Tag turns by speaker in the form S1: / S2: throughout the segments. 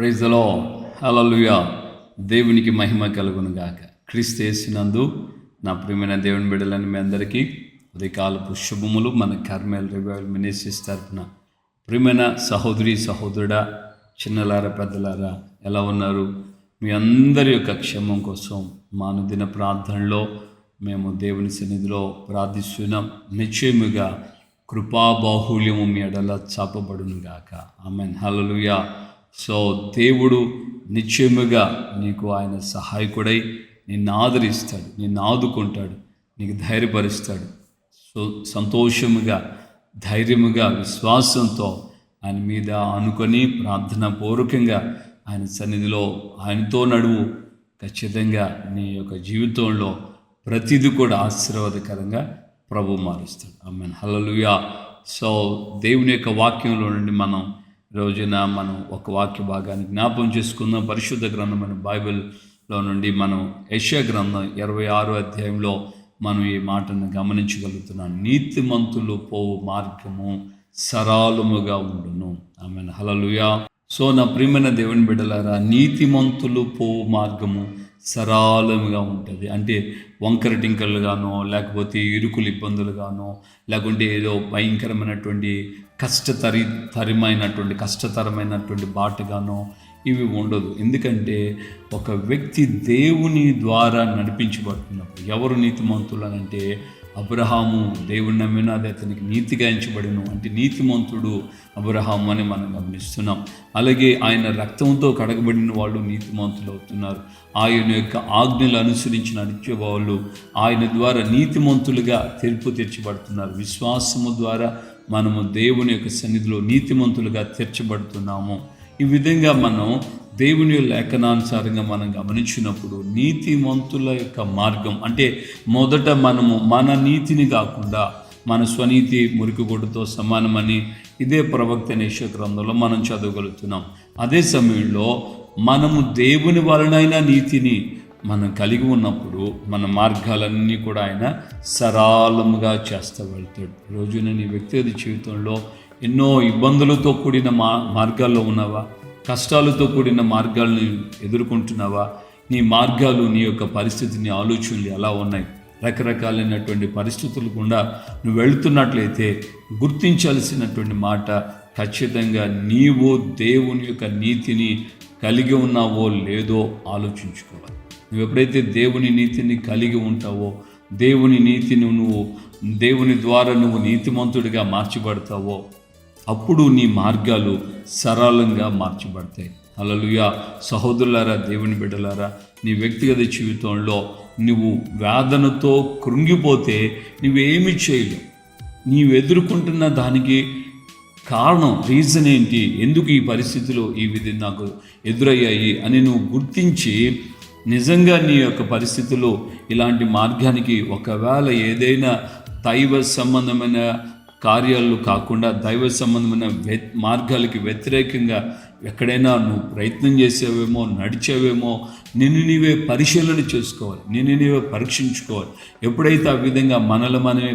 S1: Praise the lord. హల్లెలూయా. దేవునికి మహిమ కలుగును గాక. క్రీస్తు యేసునందు నా ప్రియమైన దేవుని బిడ్డలని మీ అందరికీ ఉదయకాలపు శుభములు. మన కర్మేల్ రివైవల్ మినిస్ట్రీస్ తరపున ప్రియమైన సహోదరి సహోదరుడా, చిన్నలారా పెద్దలారా ఎలా ఉన్నారు? మీ అందరి యొక్క క్షేమం కోసం మా అనుదిన ప్రార్థనలో మేము దేవుని సన్నిధిలో ప్రార్థిస్తున్నాం. నిశ్చయముగా కృపాబాహుళ్యము మీ ఎడల చాపబడును గాక. ఆమేన్. హల్లెలూయా. సో దేవుడు నిశ్చయముగా నీకు ఆయన సహాయకుడై నిన్ను ఆదరిస్తాడు, నిన్ను ఆదుకుంటాడు, నీకు ధైర్యపరుస్తాడు. సో సంతోషముగా, ధైర్యముగా, విశ్వాసంతో ఆయన మీద అనుకొని ప్రార్థన పూర్వకంగా ఆయన సన్నిధిలో ఆయనతో నడువు. ఖచ్చితంగా నీ యొక్క జీవితంలో ప్రతిదీ కూడా ఆశీర్వాదకరంగా ప్రభు మారుస్తాడు. ఆమేన్. హల్లెలూయా. సో దేవుని యొక్క వాక్యంలో నుండి మనం రోజున ఒక వాక్య భాగాన్ని జ్ఞాపకం చేసుకుందాం. పరిశుద్ధ గ్రంథమైన బైబిల్లో నుండి మనం యెషయా గ్రంథం 26వ అధ్యాయంలో మనం ఈ మాటను గమనించగలుగుతున్నాం. నీతిమంతులు పోవు మార్గము సరళముగా ఉండును. ఆమేన్. హల్లెలూయా. సో నా ప్రియమైన దేవుని బిడ్డలారా, నీతిమంతులు పోవు మార్గము సరళముగా ఉంటుంది. అంటే వంకర టింకలుగానో, లేకపోతే ఇరుకులు ఇబ్బందులుగానో, లేకుంటే ఏదో భయంకరమైనటువంటి కష్టతరమైనటువంటి బాటగానో ఇవి ఉండదు. ఎందుకంటే ఒక వ్యక్తి దేవుని ద్వారా నడిపించబడుతున్నప్పుడు, ఎవరు నీతిమంతులు అని అంటే అబ్రహాము దేవుని నమ్మిన అది అతనికి నీతిగా ఎంచబడిను. అంటే నీతిమంతుడు అబ్రహాము అని మనం గమనిస్తున్నాం. అలాగే ఆయన రక్తంతో కడగబడిన వాళ్ళు నీతిమంతులు అవుతున్నారు. ఆయన యొక్క ఆజ్ఞలు అనుసరించి నడిచే వాళ్ళు ఆయన ద్వారా నీతిమంతులుగా తీర్పు తీర్చబడుతున్నారు. విశ్వాసము ద్వారా మనము దేవుని యొక్క సన్నిధిలో నీతిమంతులుగా తీర్చబడుతున్నాము. ఈ విధంగా మనం దేవుని లేఖనానుసారంగా మనం గమనించినప్పుడు నీతిమంతుల యొక్క మార్గం అంటే మొదట మనము మన నీతిని కాకుండా మన స్వనీతి మురికిగొడ్డుతో సమానమని ఇదే ప్రవక్త యెషయా గ్రంథంలో మనం చదవగలుగుతున్నాం. అదే సమయంలో మనము దేవుని వలనైన నీతిని మనం కలిగి ఉన్నప్పుడు మన మార్గాలన్నీ కూడా ఆయన సరళముగా చేస్తూ వెళ్తాడు. రోజున నీ వ్యక్తిగత జీవితంలో ఎన్నో ఇబ్బందులతో కూడిన మార్గాల్లో ఉన్నావా? కష్టాలతో కూడిన మార్గాలను ఎదుర్కొంటున్నావా? నీ మార్గాలు, నీ యొక్క పరిస్థితిని, ఆలోచనలు ఎలా ఉన్నాయి? రకరకాలైనటువంటి పరిస్థితులు గుండా నువ్వు వెళుతున్నట్లయితే గుర్తించాల్సినటువంటి మాట, ఖచ్చితంగా నీవు దేవుని యొక్క నీతిని కలిగి ఉన్నావో లేదో ఆలోచించుకోవాలి. నువ్వు ఎప్పుడైతే దేవుని నీతిని కలిగి ఉంటావో, దేవుని ద్వారా నువ్వు నీతిమంతుడిగా మార్చబడతావో అప్పుడు నీ మార్గాలు సరళంగా మార్చబడతాయి. హల్లెలూయా. సహోదరులారా, దేవుని బిడ్డలారా, నీ వ్యక్తిగత జీవితంలో నువ్వు వేదనతో కృంగిపోతే నువ్వేమీ చేయలేవు. నీవు ఎదుర్కొంటున్న దానికి కారణం, రీజన్ ఏంటి, ఎందుకు ఈ పరిస్థితులు ఈ విధి నాకు ఎదురయ్యాయి అని నువ్వు గుర్తించి నిజంగా నీ యొక్క పరిస్థితుల్లో ఇలాంటి మార్గానికి ఒకవేళ ఏదైనా దైవ సంబంధమైన కార్యాలు కాకుండా దైవ సంబంధమైన మార్గాలకి వ్యతిరేకంగా ఎక్కడైనా నువ్వు ప్రయత్నం చేసావేమో, నడిచావేమో, నిన్ను నీవే పరిశీలన చేసుకోవాలి, నిన్ను నీవే పరీక్షించుకోవాలి. ఎప్పుడైతే ఆ విధంగా మనమే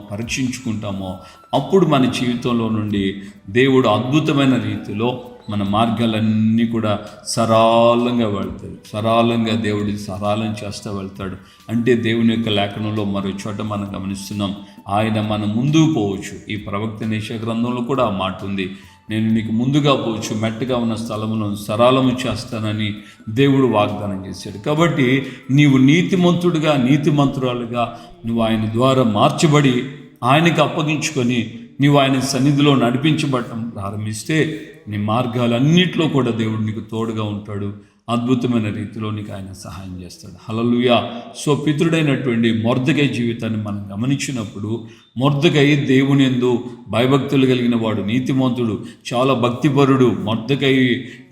S1: పరీక్షించుకుంటామో అప్పుడు మన జీవితంలో నుండి దేవుడు అద్భుతమైన రీతిలో మన మార్గాలన్నీ కూడా సరళంగా వెళ్తాయి. సరళంగా దేవుడు సరళం చేస్తూ వెళ్తాడు. అంటే దేవుని యొక్క లేఖనంలో మరో చోట మనం గమనిస్తున్నాం, ఆయన మన ముందుకు పోవచ్చు. ఈ ప్రవక్త యెషయా గ్రంథంలో కూడా ఆ మాట ఉంది, నేను నీకు ముందుగా పోవచ్చు, మెట్టగా ఉన్న స్థలములను సరళము చేస్తానని దేవుడు వాగ్దానం చేశాడు. కాబట్టి నీవు నీతిమంతుడిగా, నీతిమంతురాలుగా నువ్వు ఆయన ద్వారా మార్చబడి ఆయనకు అప్పగించుకొని నీవు ఆయన సన్నిధిలో నడిపించబడటం ప్రారంభిస్తే నీ మార్గాలన్నింటిలో కూడా దేవుడు నీకు తోడుగా ఉంటాడు. అద్భుతమైన రీతిలో నీకు ఆయన సహాయం చేస్తాడు. హల్లెలూయా. సో పితృడైనటువంటి మొర్దెకై జీవితాన్ని మనం గమనించినప్పుడు, మొర్దెకై దేవుని యందు భయభక్తులు కలిగిన వాడు, నీతిమంతుడు, చాలా భక్తిపరుడు. మొర్దెకై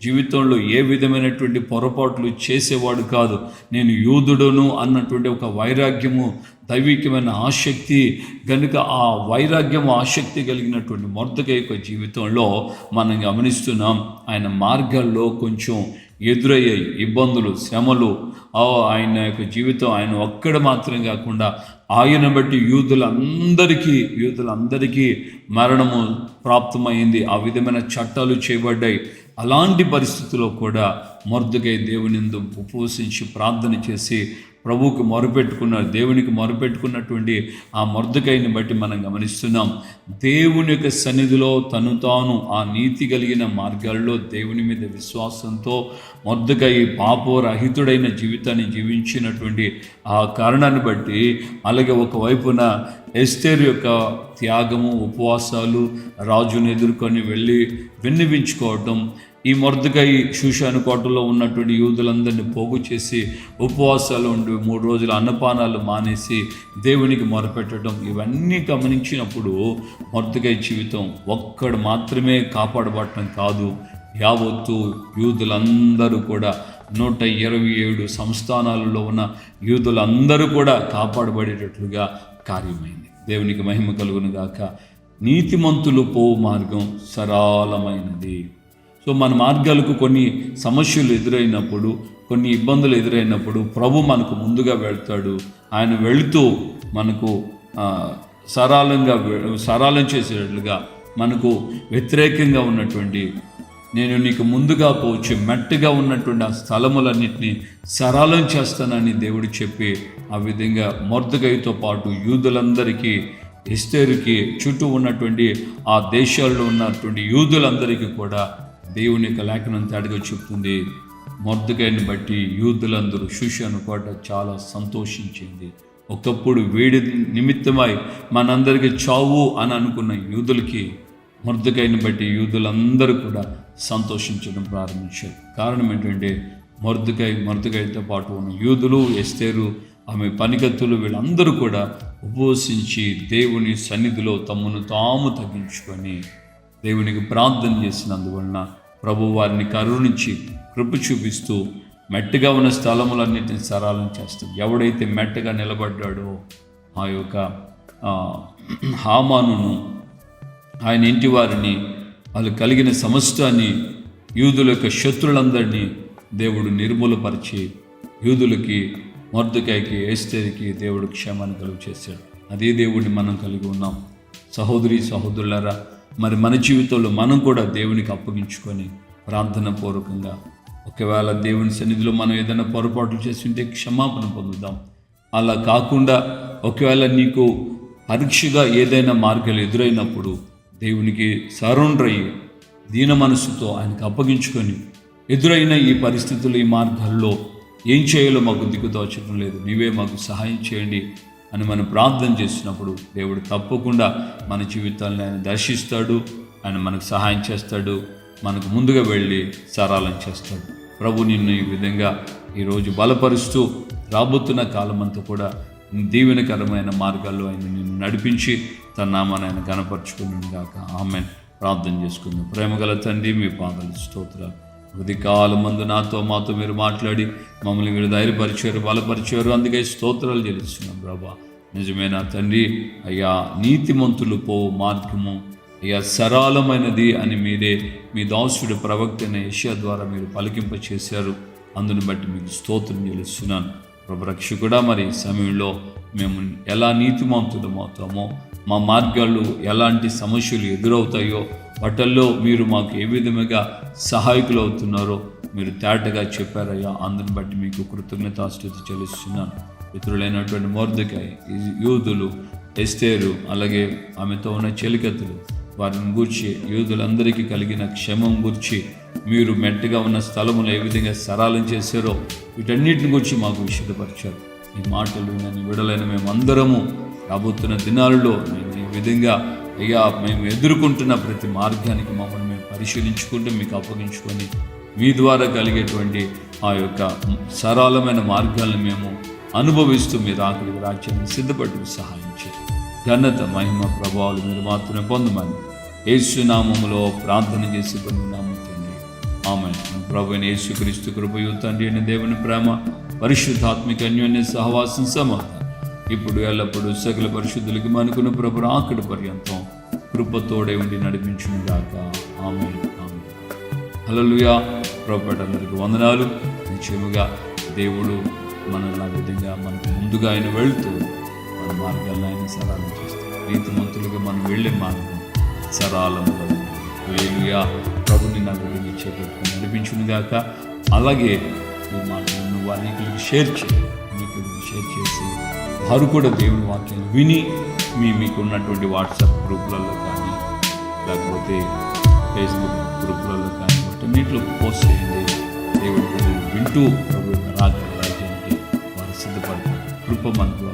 S1: జీవితంలో ఏ విధమైనటువంటి పొరపాట్లు చేసేవాడు కాదు. నేను యూదుడును అన్నటువంటి ఒక వైరాగ్యము, దైవికమైన ఆసక్తి కనుక ఆ వైరాగ్యము, ఆసక్తి కలిగినటువంటి మొర్దెకై యొక్క జీవితంలో మనం గమనిస్తున్నాం. ఆయన మార్గాల్లో కొంచెం ఎదురయ్యాయి ఇబ్బందులు, శ్రమలు. ఆయన యొక్క జీవితం ఆయన ఒక్కడ మాత్రం కాకుండా ఆయన బట్టి యూదులందరికీ మరణము ప్రాప్తమైంది. ఆ విధమైన చట్టాలు చేయబడ్డాయి. అలాంటి పరిస్థితుల్లో కూడా మొర్దెకై దేవుని యందు ఉపవసించి ప్రార్థన చేసి ప్రభువుకు మొరపెట్టుకున్నారు. దేవునికి మొరపెట్టుకున్నటువంటి ఆ మొర్దెకైని బట్టి మనం గమనిస్తున్నాం. దేవుని యొక్క సన్నిధిలో తను తాను ఆ నీతి కలిగిన మార్గాల్లో దేవుని మీద విశ్వాసంతో మొర్దెకై పాపరహితుడైన జీవితాన్ని జీవించినటువంటి ఆ కారణాన్ని బట్టి, అలాగే ఒకవైపున ఎస్తేరు యొక్క త్యాగము, ఉపవాసాలు, రాజును ఎదుర్కొని వెళ్ళి విన్నవించుకోవటం, ఈ మొర్దెకై షూషాను కోటలో ఉన్నటువంటి యూదులందరినీ పోగు చేసి ఉపవాసాలు ఉండి 3 రోజుల అన్నపానాలు మానేసి దేవునికి మొరపెట్టడం, ఇవన్నీ గమనించినప్పుడు మొర్దెకై జీవితం ఒక్కడు మాత్రమే కాపాడబడటం కాదు, యావత్తు యూదులందరూ కూడా 127 సంస్థానాలలో ఉన్న యూదులందరూ కూడా కాపాడబడేటట్లుగా కార్యమైంది. దేవునికి మహిమ కలుగును గాక. నీతిమంతులు పోవు మార్గం సరళమైనది. సో మన మార్గాలకు కొన్ని సమస్యలు ఎదురైనప్పుడు, కొన్ని ఇబ్బందులు ఎదురైనప్పుడు ప్రభు మనకు ముందుగా వెళ్తాడు. ఆయన వెళుతూ మనకు సరళం చేసేటట్లుగా, మనకు వ్యతిరేకంగా ఉన్నటువంటి, నేను నీకు ముందుగా పోవచ్చు మెట్టగా ఉన్నటువంటి ఆ స్థలములన్నింటినీ సరళం చేస్తానని దేవుడు చెప్పి, ఆ విధంగా మొర్దెకైతో పాటు యూదులందరికీ, ఎస్తేరుకి, చుట్టూ ఉన్నటువంటి ఆ దేశాల్లో ఉన్నటువంటి యూదులందరికీ కూడా దేవుని యొక్క లేఖనం తేటగా చెప్తుంది. మొర్దెకైని బట్టి యూదులందరూ షూషాను కోట చాలా సంతోషించింది. ఒకప్పుడు వేడి నిమిత్తమై మనందరికీ చావు అని అనుకున్న యూదులకి మొర్దెకైని బట్టి యూదులందరూ కూడా సంతోషించడం ప్రారంభించారు. కారణం ఏంటంటే మొర్దెకైతో పాటు ఉన్న యూదులు, ఎస్తేరు, ఆమె పనికత్తులు, వీళ్ళందరూ కూడా ఉపవసించి దేవుని సన్నిధిలో తమను తాము తగ్గించుకొని దేవునికి ప్రార్థన చేసినందువలన ప్రభు వారిని కరుణించి కృప చూపిస్తూ మెట్టగా ఉన్న స్థలములన్నింటినీ సరళం చేస్తాడు. ఎవడైతే మెట్టగా నిలబడ్డాడో ఆ యొక్క హామానును, ఆయన ఇంటి వారిని, వాళ్ళు కలిగిన సమస్తాన్ని, యూదుల యొక్క శత్రులందరినీ దేవుడు నిర్మూలపరిచి యూదులకి, మొర్దెకైకి, ఎస్తేరుకి దేవుడు క్షేమాన్ని కలుగు చేశాడు. అదే దేవుడిని మనం కలిగి ఉన్నాం. సహోదరి సహోదరులారా, మరి మన జీవితంలో మనం కూడా దేవునికి అప్పగించుకొని ప్రార్థన పూర్వకంగా, ఒకవేళ దేవుని సన్నిధిలో మనం ఏదైనా పొరపాట్లు చేస్తుంటే క్షమాపణ పొందుదాం. అలా కాకుండా ఒకవేళ నీకు పరీక్షగా ఏదైనా మార్గాలు ఎదురైనప్పుడు దేవునికి సరెండర్ అయ్యి దీన మనసుతో ఆయనకు అప్పగించుకొని, ఎదురైన ఈ పరిస్థితులు, ఈ మార్గాల్లో ఏం చేయాలో మాకు దిక్కుతోచడం లేదు, నీవే మాకు సహాయం చేయండి అని మనం ప్రార్థన చేసినప్పుడు దేవుడు తప్పకుండా మన జీవితాలను ఆయన దర్శిస్తాడు. ఆయన మనకు సహాయం చేస్తాడు, మనకు ముందుగా వెళ్ళి సరళం చేస్తాడు. ప్రభు నిన్ను ఈ విధంగా ఈరోజు బలపరుస్తూ రాబోతున్న కాలమంతా కూడా దీవెనకరమైన మార్గాల్లో ఆయన నిన్ను నడిపించి తన నామాన్ని ఆయన గణపరచుకుని గాక. ఆమెన్. ప్రార్థన చేసుకుందాం. ప్రేమగల తండ్రి, మీ పాదాలు స్తోత్రాలు. ఉదయకాలమందు మాతో మీరు మాట్లాడి మమ్మల్ని మీరు ధైర్యపరిచారు, బలపరిచారు. అందుకే స్తోత్రాలు చెల్లిస్తున్నాం ప్రభా. నిజమేనా తండ్రి, అయ్యా నీతిమంతులు పోవు మార్గము అయ్యా సరళమైనది అని మీరే మీ దాసుడు ప్రవక్త అయిన యెషయా ద్వారా మీరు పలికింప చేశారు. అందుని బట్టి మీకు స్తోత్రం చెల్లిస్తున్నాను ప్రభు. రక్షకుడా, మరి ఈ సమయంలో మేము ఎలా నీతిమంతులమవుతామో, మా మార్గాల్లో ఎలాంటి సమస్యలు ఎదురవుతాయో వాటిల్లో మీరు మాకు ఏ విధముగా సహాయకులు అవుతున్నారో మీరు తేటగా చెప్పారయ్యా. అందుని బట్టి మీకు కృతజ్ఞతాస్తుతి చెల్లిస్తున్నాను. పితరులైనటువంటి మొర్దెకై, యూదులు, ఎస్తేరు, అలాగే ఆమెతో ఉన్న చెలికత్తులు, వారిని గూర్చి యూదులందరికీ కలిగిన క్షేమం గూర్చి మీరు మెట్టగా ఉన్న స్థలములు ఏ విధంగా సరళం చేశారో వీటన్నిటిని గురించి మాకు విషదపరిచారు. ఈ మాటలు నన్ను విడలైన మేమందరము రాబోతున్న దినాలలో ఈ విధంగా అయ్యా మేము ఎదుర్కొంటున్న ప్రతి మార్గానికి మమ్మల్ని మేము పరిశీలించుకుంటూ మీకు అప్పగించుకొని మీ ద్వారా కలిగేటువంటి ఆ యొక్క సరళమైన మార్గాలను మేము అనుభవిస్తూ మీరు ఆఖరికి రాజ్యాన్ని సిద్ధపడి సహాయం చేయండి. ఘనత, మహిమ, ప్రభావాలు మీరు మాత్రమే పొందమని యేసు నామములో ప్రార్థన చేసి పొందినాము తండ్రి. ఆమేన్. ప్రభువైన యేసుక్రీస్తు కృపయు తండ్రి అయిన దేవుని ప్రేమ, పరిశుద్ధాత్మిక అన్యోన్య సహవాసం, సమాధానం ఇప్పుడు ఎల్లప్పుడూ సకల పరిశుద్ధులకి మనకున్న ప్రభు రాకడ పర్యంతం కృపతోడే ఉండి నడిపించును గాక. ఆమేన్. ఆమేన్. హల్లెలూయా. ప్రభువుకి వందనాలు. నిశ్చయముగా దేవుడు మనల్ని ఆ విధంగా మనకు ముందుగా ఆయన వెళ్తూ మన మార్గాలను ఆయన సరళం చేస్తాడు. నీతిమంతులుగా మనం వెళ్ళే మార్గం సరళంగా హల్లెలూయా. ప్రభుని నా గురించి చేపట్టుకుని నడిపించును గాక. అలాగే ఈ మాటలు నువ్వు అనేకులకు షేర్ చేయి, అనేకులకు షేర్ చేసి వారు కూడా దేవుని వాక్యాన్ని విని మీకు ఉన్నటువంటి వాట్సాప్ గ్రూపులలో కానీ లేకపోతే ఫేస్బుక్ గ్రూపులలో కానీ వాటన్నిటిలో పోస్ట్ చేయండి. దేవుడి వింటూ ప్రభు యొక్క రాజ్యానికి వారు సిద్ధపడతారు. కృప మనకు